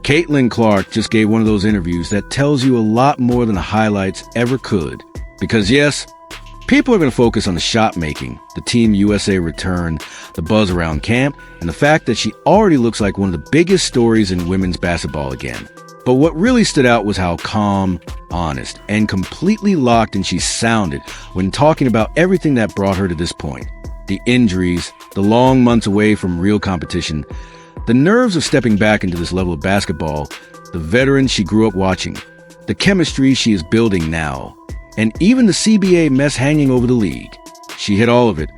Caitlin Clark just gave one of those interviews that tells you a lot more than the highlights ever could. Because yes, people are going to focus on the shot making, the Team USA return, the buzz around camp, and the fact that she already looks like one of the biggest stories in women's basketball again. But what really stood out was how calm, honest, and completely locked in she sounded when talking about everything that brought her to this point. The injuries, the long months away from real competition, the nerves of stepping back into this level of basketball, the veterans she grew up watching, the chemistry she is building now, and even the CBA mess hanging over the league. She hit all of it,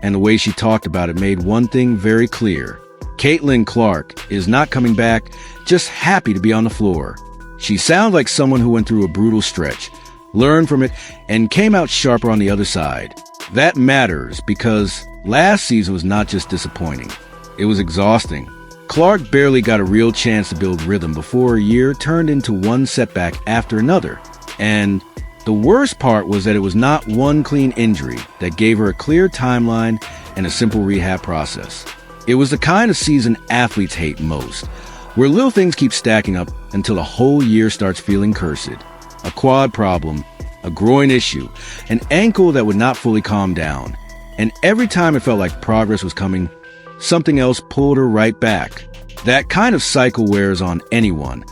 and the way she talked about it made one thing very clear. Caitlin Clark is not coming back just happy to be on the floor. She sounds like someone who went through a brutal stretch, learned from it, and came out sharper on the other side. That matters because last season was not just disappointing. It was exhausting. Clark barely got a real chance to build rhythm before a year turned into one setback after another. And the worst part was that it was not one clean injury that gave her a clear timeline and a simple rehab process. It was the kind of season athletes hate most, where little things keep stacking up until the whole year starts feeling cursed. A quad problem, a groin issue, an ankle that would not fully calm down. And every time it felt like progress was coming, something else pulled her right back. That kind of cycle wears on anyone,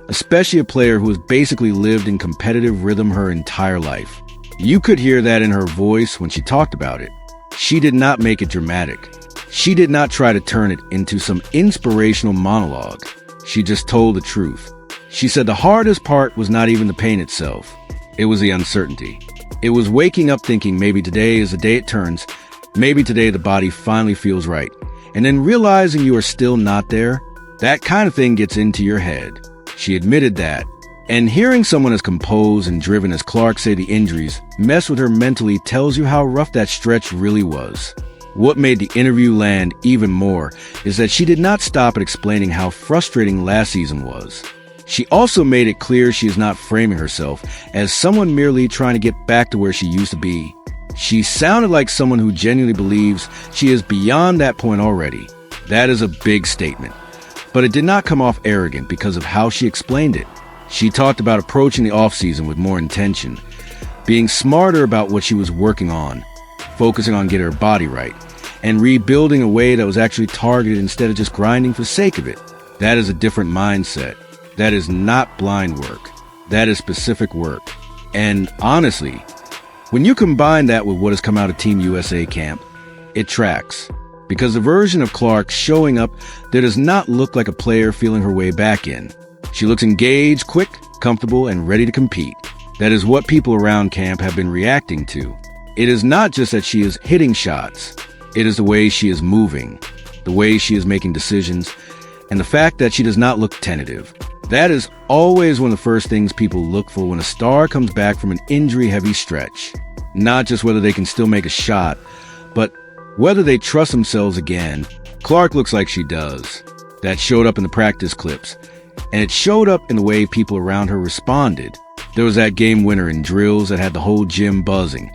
especially a player who has basically lived in competitive rhythm her entire life. You could hear that in her voice when she talked about it. She did not make it dramatic. She did not try to turn it into some inspirational monologue. She just told the truth. She said the hardest part was not even the pain itself. It was the uncertainty. It was waking up thinking maybe today is the day it turns, maybe today the body finally feels right, and then realizing you are still not there. That kind of thing gets into your head. She admitted that. And hearing someone as composed and driven as Clark say the injuries mess with her mentally tells you how rough that stretch really was. What made the interview land even more is that she did not stop at explaining how frustrating last season was. She also made it clear she is not framing herself as someone merely trying to get back to where she used to be. She sounded like someone who genuinely believes she is beyond that point already. That is a big statement. But it did not come off arrogant because of how she explained it. She talked about approaching the offseason with more intention, being smarter about what she was working on, focusing on getting her body right, and rebuilding a way that was actually targeted instead of just grinding for the sake of it. That is a different mindset. That is not blind work. That is specific work. And honestly, when you combine that with what has come out of Team USA camp, it tracks. Because the version of Clark showing up there does not look like a player feeling her way back in. She looks engaged, quick, comfortable, and ready to compete. That is what people around camp have been reacting to. It is not just that she is hitting shots. It is the way she is moving, the way she is making decisions, and the fact that she does not look tentative. That is always one of the first things people look for when a star comes back from an injury-heavy stretch. Not just whether they can still make a shot, but whether they trust themselves again. Clark looks like she does. That showed up in the practice clips, and it showed up in the way people around her responded. There was that game winner in drills that had the whole gym buzzing.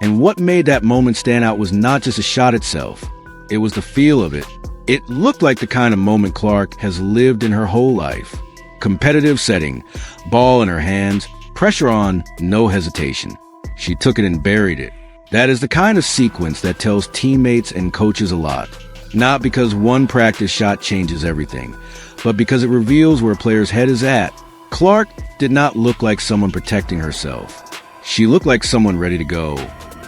And what made that moment stand out was not just a shot itself. It was the feel of it. It looked like the kind of moment Clark has lived in her whole life. Competitive setting, ball in her hands, pressure on, no hesitation. She took it and buried it. That is the kind of sequence that tells teammates and coaches a lot. Not because one practice shot changes everything, but because it reveals where a player's head is at. Clark did not look like someone protecting herself. She looked like someone ready to go.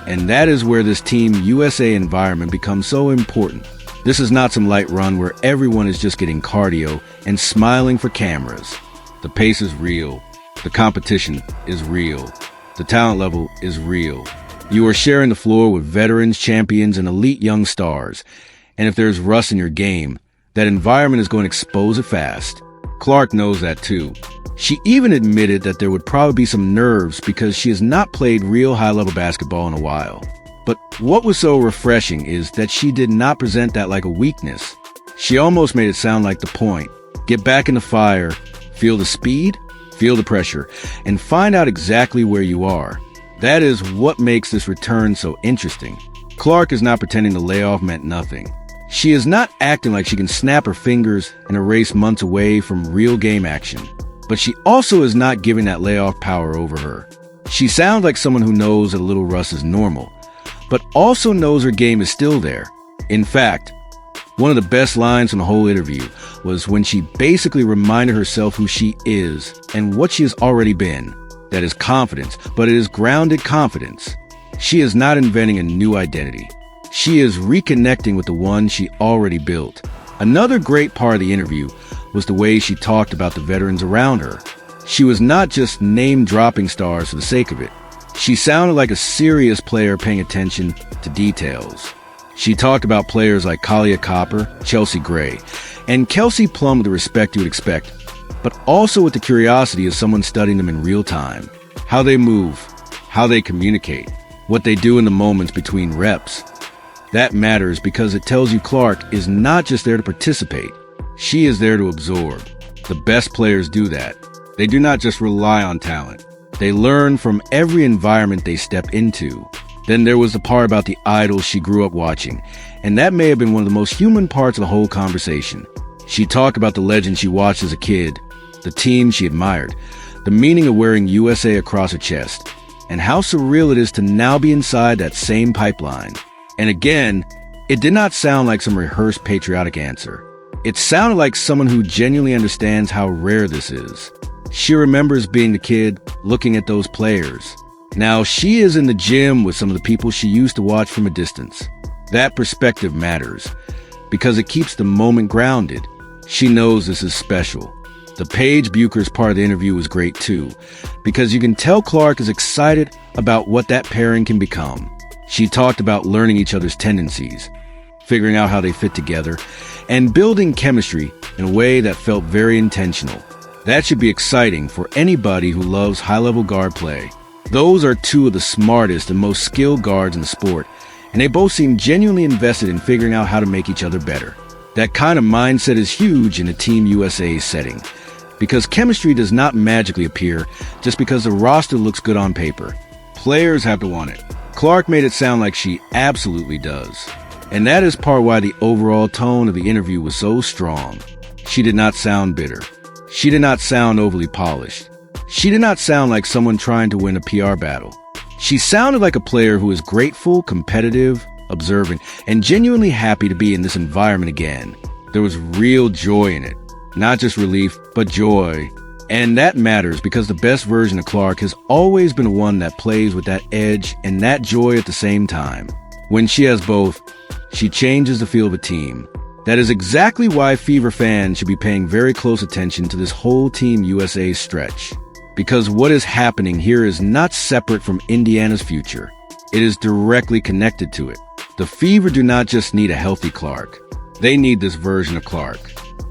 And that is where this Team USA environment becomes so important. This is not some light run where everyone is just getting cardio and smiling for cameras. The pace is real. The competition is real. The talent level is real. You are sharing the floor with veterans, champions, and elite young stars. And if there's rust in your game, that environment is going to expose it fast. Clark knows that too. She even admitted that there would probably be some nerves because she has not played real high-level basketball in a while. But what was so refreshing is that she did not present that like a weakness. She almost made it sound like the point. Get back in the fire, feel the speed, feel the pressure, and find out exactly where you are. That is what makes this return so interesting. Clark is not pretending the layoff meant nothing. She is not acting like she can snap her fingers and erase months away from real game action, but she also is not giving that layoff power over her. She sounds like someone who knows that a little rust is normal, but also knows her game is still there. In fact, one of the best lines from the whole interview was when she basically reminded herself who she is and what she has already been. That is confidence, but it is grounded confidence. She is not inventing a new identity. She is reconnecting with the one she already built. Another great part of the interview was the way she talked about the veterans around her. She was not just name-dropping stars for the sake of it. She sounded like a serious player paying attention to details. She talked about players like Kalia Copper, Chelsea Gray, and Kelsey Plum with the respect you would expect, but also with the curiosity of someone studying them in real time. How they move, how they communicate, what they do in the moments between reps. That matters because it tells you Clark is not just there to participate. She is there to absorb. The best players do that. They do not just rely on talent. They learn from every environment they step into. Then there was the part about the idols she grew up watching, and that may have been one of the most human parts of the whole conversation. She talked about the legends she watched as a kid, the team she admired, the meaning of wearing USA across her chest, and how surreal it is to now be inside that same pipeline. And again, it did not sound like some rehearsed patriotic answer. It sounded like someone who genuinely understands how rare this is. She remembers being the kid, looking at those players. Now she is in the gym with some of the people she used to watch from a distance. That perspective matters, because it keeps the moment grounded. She knows this is special. The Paige Buchers part of the interview was great too, because you can tell Clark is excited about what that pairing can become. She talked about learning each other's tendencies, figuring out how they fit together, and building chemistry in a way that felt very intentional. That should be exciting for anybody who loves high-level guard play. Those are two of the smartest and most skilled guards in the sport, and they both seem genuinely invested in figuring out how to make each other better. That kind of mindset is huge in a Team USA setting, because chemistry does not magically appear just because the roster looks good on paper. Players have to want it. Clark made it sound like she absolutely does. And that is part why the overall tone of the interview was so strong. She did not sound bitter. She did not sound overly polished. She did not sound like someone trying to win a PR battle. She sounded like a player who is grateful, competitive, observant, and genuinely happy to be in this environment again. There was real joy in it. Not just relief, but joy. And that matters because the best version of Clark has always been one that plays with that edge and that joy at the same time. When she has both, she changes the feel of a team. That is exactly why Fever fans should be paying very close attention to this whole Team USA stretch. Because what is happening here is not separate from Indiana's future. It is directly connected to it. The Fever do not just need a healthy Clark. They need this version of Clark.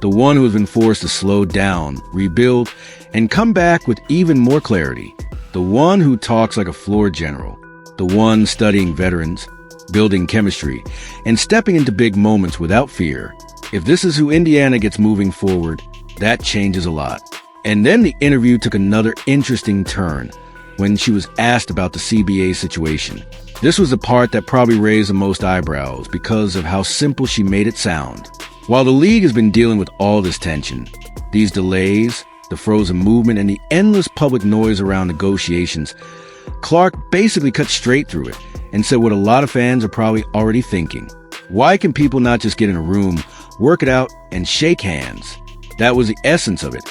The one who has been forced to slow down, rebuild, and come back with even more clarity. The one who talks like a floor general. The one studying veterans, building chemistry, and stepping into big moments without fear. If this is who Indiana gets moving forward, that changes a lot. And then the interview took another interesting turn when she was asked about the CBA situation. This was the part that probably raised the most eyebrows because of how simple she made it sound. While the league has been dealing with all this tension, these delays, the frozen movement, and the endless public noise around negotiations, Clark basically cut straight through it and said what a lot of fans are probably already thinking. Why can people not just get in a room, work it out, and shake hands? That was the essence of it.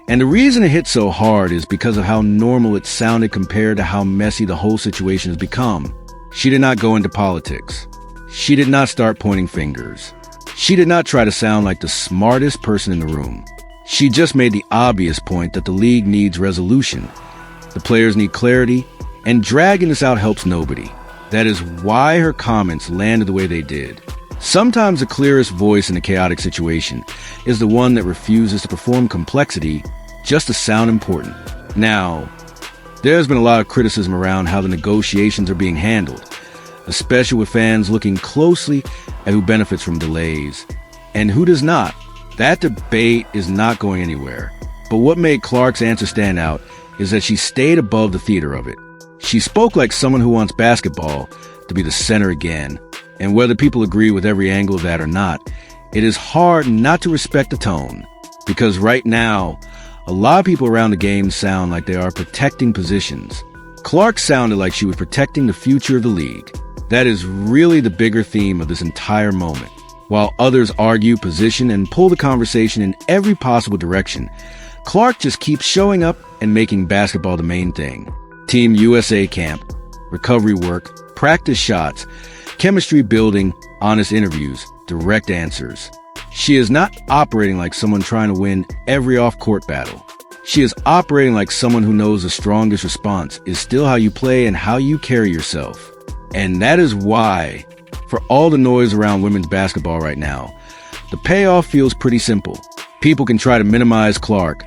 And the reason it hit so hard is because of how normal it sounded compared to how messy the whole situation has become. She did not go into politics. She did not start pointing fingers. She did not try to sound like the smartest person in the room. She just made the obvious point that the league needs resolution. The players need clarity, and dragging this out helps nobody. That is why her comments landed the way they did. Sometimes the clearest voice in a chaotic situation is the one that refuses to perform complexity just to sound important. Now, there's been a lot of criticism around how the negotiations are being handled, especially with fans looking closely at who benefits from delays and who does not. That debate is not going anywhere. But what made Clark's answer stand out is that she stayed above the theater of it. She spoke like someone who wants basketball to be the center again, And whether people agree with every angle of that or not, it is hard not to respect the tone. Because right now, a lot of people around the game sound like they are protecting positions. Clark sounded like she was protecting the future of the league. That is really the bigger theme of this entire moment. While others argue position and pull the conversation in every possible direction, Clark just keeps showing up and making basketball the main thing. Team USA camp, recovery work, practice shots, chemistry building, honest interviews, direct answers. She is not operating like someone trying to win every off-court battle. She is operating like someone who knows the strongest response is still how you play and how you carry yourself. And that is why, for all the noise around women's basketball right now, the payoff feels pretty simple. People can try to minimize Clark,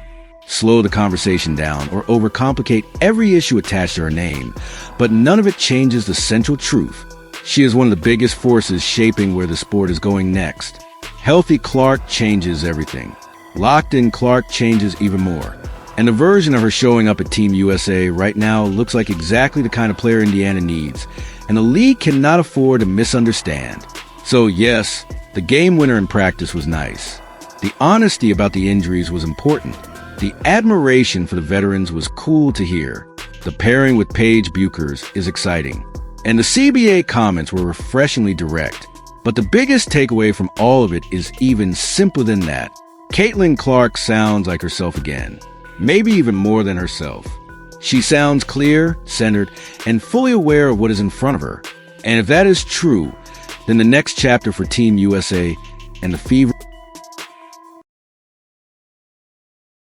slow the conversation down, or overcomplicate every issue attached to her name, but none of it changes the central truth. She is one of the biggest forces shaping where the sport is going next. Healthy Clark changes everything. Locked in Clark changes even more. And the version of her showing up at Team USA right now looks like exactly the kind of player Indiana needs, and the league cannot afford to misunderstand. So yes, the game winner in practice was nice. The honesty about the injuries was important. The admiration for the veterans was cool to hear. The pairing with Paige Buchers is exciting. And the CBA comments were refreshingly direct. But the biggest takeaway from all of it is even simpler than that. Caitlin Clark sounds like herself again. Maybe even more than herself. She sounds clear, centered, and fully aware of what is in front of her. And if that is true, then the next chapter for Team USA and the fever